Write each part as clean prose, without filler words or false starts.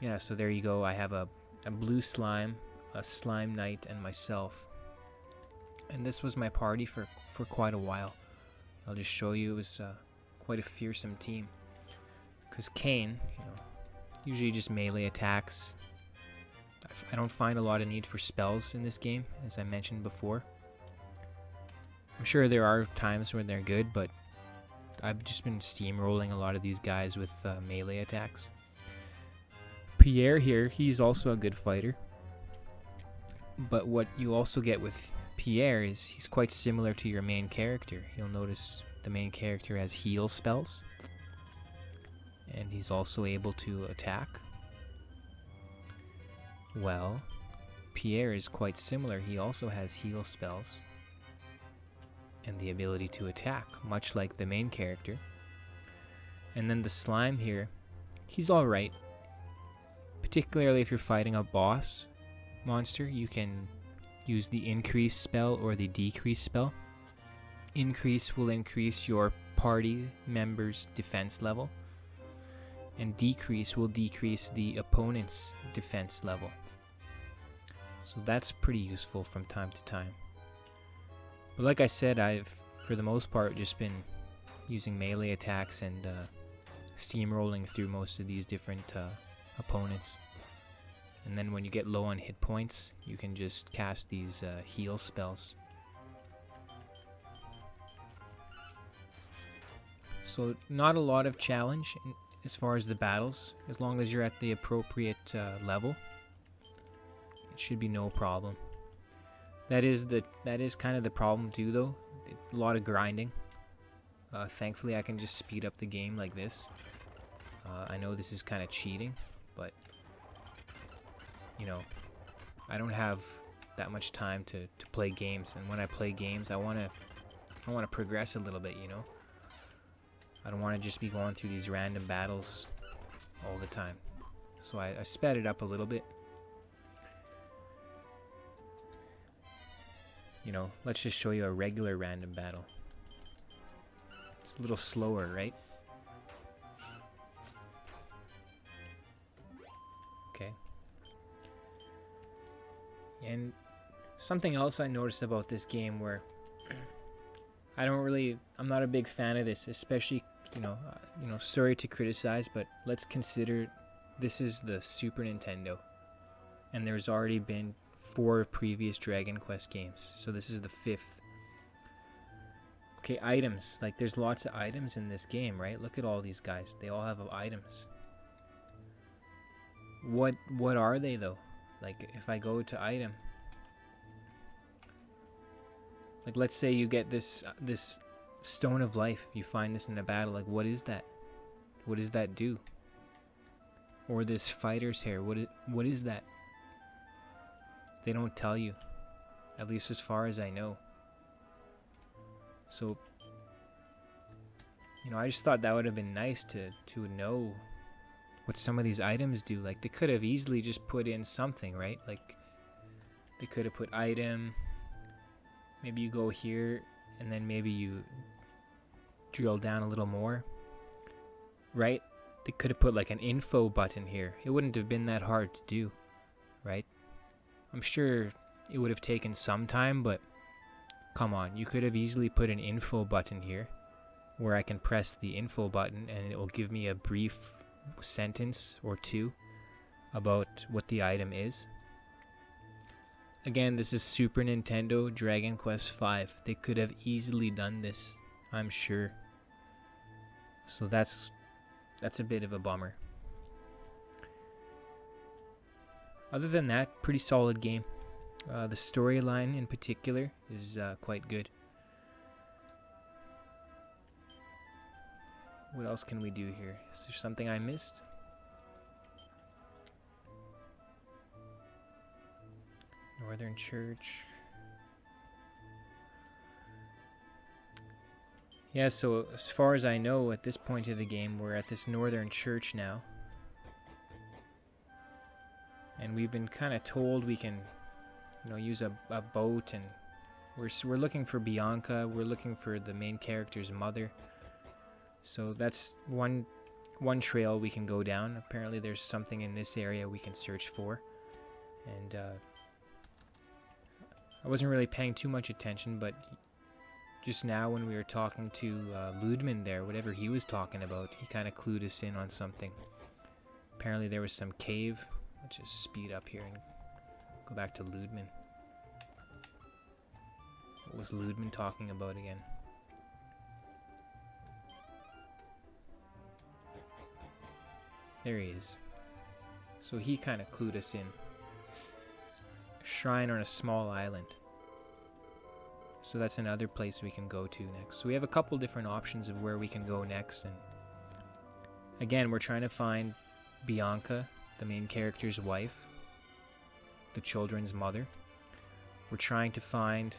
yeah, so there you go. I have a blue slime, a slime knight, and myself. And this was my party for quite a while. I'll just show you. It was quite a fearsome team. Because Kane, usually just melee attacks. I don't find a lot of need for spells in this game, as I mentioned before. I'm sure there are times when they're good, but I've just been steamrolling a lot of these guys with melee attacks. Pierre here, he's also a good fighter. But what you also get with Pierre is he's quite similar to your main character. You'll notice the main character has heal spells. And he's also able to attack. Well, Pierre is quite similar. He also has heal spells and the ability to attack, much like the main character. And then the slime here, he's alright. Particularly if you're fighting a boss monster, you can use the increase spell or the decrease spell. Increase will increase your party member's defense level, and decrease will decrease the opponent's defense level. So that's pretty useful from time to time. But like I said, I've, for the most part, just been using melee attacks and steamrolling through most of these different opponents. And then when you get low on hit points, you can just cast these heal spells. So not a lot of challenge as far as the battles. As long as you're at the appropriate level, it should be no problem. That is kind of the problem too, though. A lot of grinding. Thankfully, I can just speed up the game like this. I know this is kind of cheating, but I don't have that much time to play games, and when I play games, I want to progress a little bit, I don't want to just be going through these random battles all the time. So I sped it up a little bit. Let's just show you a regular random battle. It's a little slower, right? Okay. And something else I noticed about this game where I'm not a big fan of this, especially, sorry to criticize, but let's consider this is the Super Nintendo. And there's already been 4 previous Dragon Quest games, so this is the 5th. Okay, items. Like, there's lots of items in this game, right? Look at all these guys. They all have items. What are they, though? Like, if I go to item, like, let's say you get this Stone of Life. You find this in a battle. Like, what is that? What does that do? Or this fighter's hair. What is that? They don't tell you, at least as far as I know. So, I just thought that would have been nice to know what some of these items do. Like, they could have easily just put in something, right? Like, they could have put item. Maybe you go here, and then maybe you drill down a little more, right? They could have put like an info button here. It wouldn't have been that hard to do, right? I'm sure it would have taken some time, but come on, you could have easily put an info button here where I can press the info button and it will give me a brief sentence or two about what the item is. Again, this is Super Nintendo Dragon Quest V. They could have easily done this, I'm sure. So that's a bit of a bummer. Other than that, pretty solid game. The storyline in particular is quite good. What else can we do here? Is there something I missed? Northern Church. Yeah, so as far as I know, at this point of the game, we're at this Northern Church now. And we've been kind of told we can, use a boat, and we're looking for Bianca. We're looking for the main character's mother. So that's one one trail we can go down. Apparently there's something in this area we can search for. And I wasn't really paying too much attention, but just now when we were talking to Ludman there, whatever he was talking about, he kind of clued us in on something. Apparently there was some cave. Let's just speed up here and go back to Ludman. What was Ludman talking about again? There he is. So he kind of clued us in. A shrine on a small island. So that's another place we can go to next. So we have a couple different options of where we can go next. And again, we're trying to find Bianca, the main character's wife, the children's mother. We're trying to find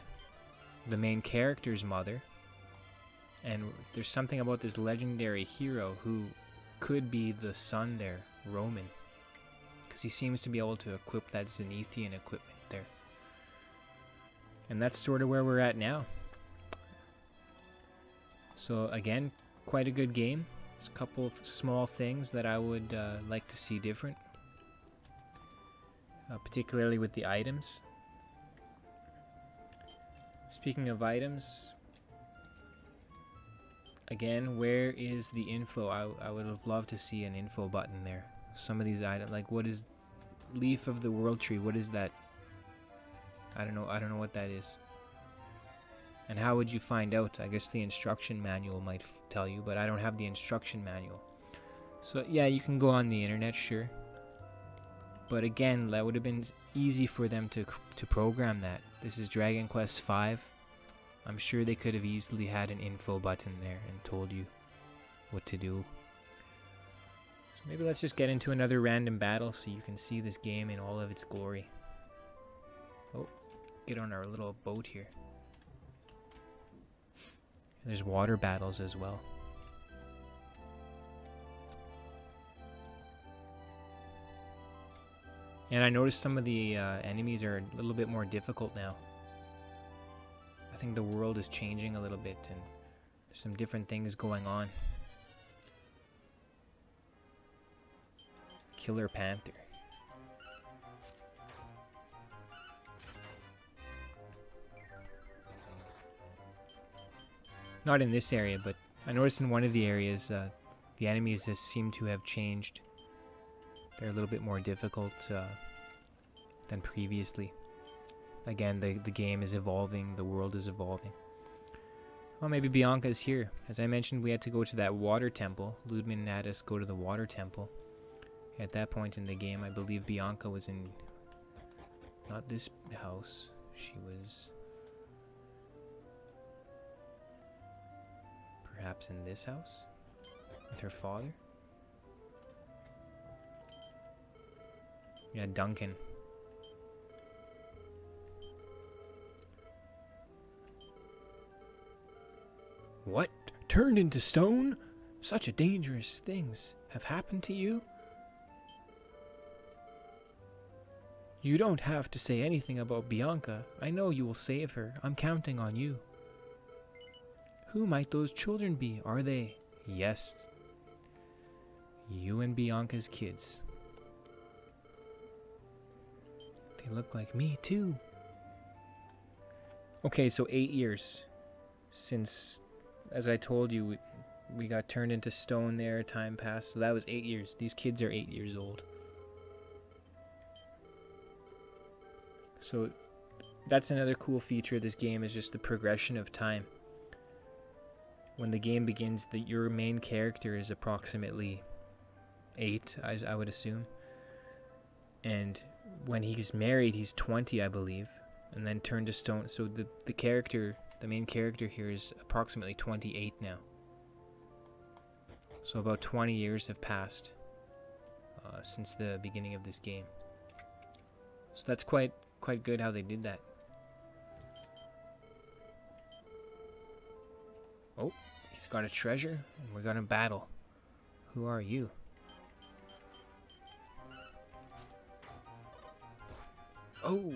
the main character's mother. And there's something about this legendary hero who could be the son there, Roman. Because he seems to be able to equip that Zenithian equipment there. And that's sort of where we're at now. So again, quite a good game. There's a couple of small things that I would like to see different. Particularly with the items. Speaking of items, again, where is the info? I would have loved to see an info button there. Some of these items, like what is Leaf of the World Tree? What is that? I don't know what that is. And how would you find out? I guess the instruction manual might tell you, but I don't have the instruction manual. So yeah, you can go on the internet, sure. But again, that would have been easy for them to program that. This is Dragon Quest V. I'm sure they could have easily had an info button there and told you what to do. So maybe let's just get into another random battle so you can see this game in all of its glory. Oh, get on our little boat here. There's water battles as well. And I noticed some of the enemies are a little bit more difficult now. I think the world is changing a little bit and there's some different things going on. Killer Panther. Not in this area, but I noticed in one of the areas the enemies seem to have changed. They're a little bit more difficult than previously. Again, the game is evolving, the world is evolving. Well, maybe Bianca is here. As I mentioned, we had to go to that water temple. Ludman had us go to the water temple. At that point in the game, I believe Bianca was in... not this house. She was... perhaps in this house? With her father? Yeah, Duncan. What? Turned into stone? Such dangerous things have happened to you? You don't have to say anything about Bianca. I know you will save her. I'm counting on you. Who might those children be? Are they? Yes. You and Bianca's kids. They look like me too. Okay, so 8 years since, as I told you, we got turned into stone there, time passed. So that was 8 years. These kids are 8 years old. So that's another cool feature of this game, is just the progression of time. When the game begins, your main character is approximately 8, I would assume. And when he's married, he's 20, I believe. And then turned to stone. So the main character here is approximately 28 now. So about 20 years have passed since the beginning of this game. So that's quite good how they did that. Oh, he's got a treasure, and we're gonna battle. Who are you? Oh!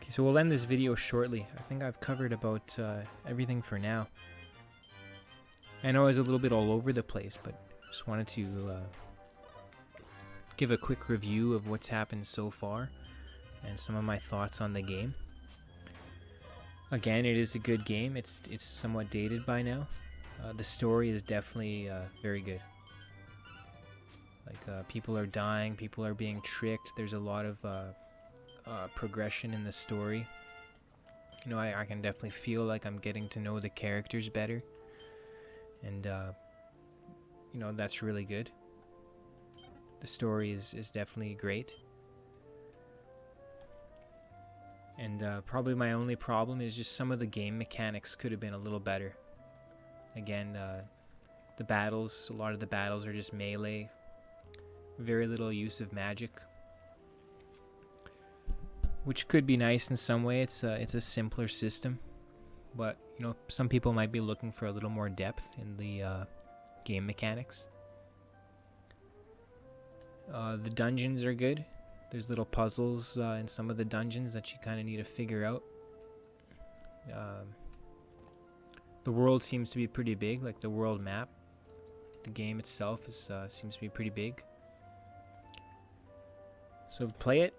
Okay, So we'll end this video shortly. I think I've covered about everything for now. I know I was a little bit all over the place, but just wanted to give a quick review of what's happened so far and some of my thoughts on the game. Again, it is a good game. It's somewhat dated by now. The story is definitely very good. Like people are dying, people are being tricked. There's a lot of progression in the story. You know, I can definitely feel like I'm getting to know the characters better, and you know, that's really good. The story is definitely great. And probably my only problem is just some of the game mechanics could have been a little better. Again, the battles, a lot of the battles are just melee. Very little use of magic. Which could be nice in some way. It's a simpler system. But, you know, some people might be looking for a little more depth in the game mechanics. The dungeons are good. There's little puzzles in some of the dungeons that you kind of need to figure out. The world seems to be pretty big, like the world map. The game itself is seems to be pretty big. So play it.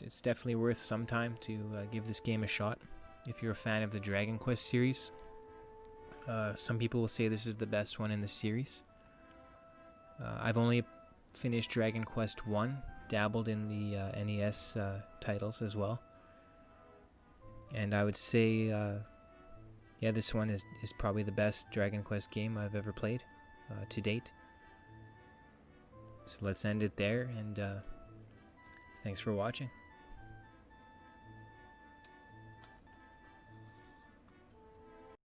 It's definitely worth some time to give this game a shot if you're a fan of the Dragon Quest series. Some people will say this is the best one in the series. I've only finished Dragon Quest 1, dabbled in the NES titles as well. And I would say, yeah, this one is probably the best Dragon Quest game I've ever played to date. So let's end it there, and thanks for watching.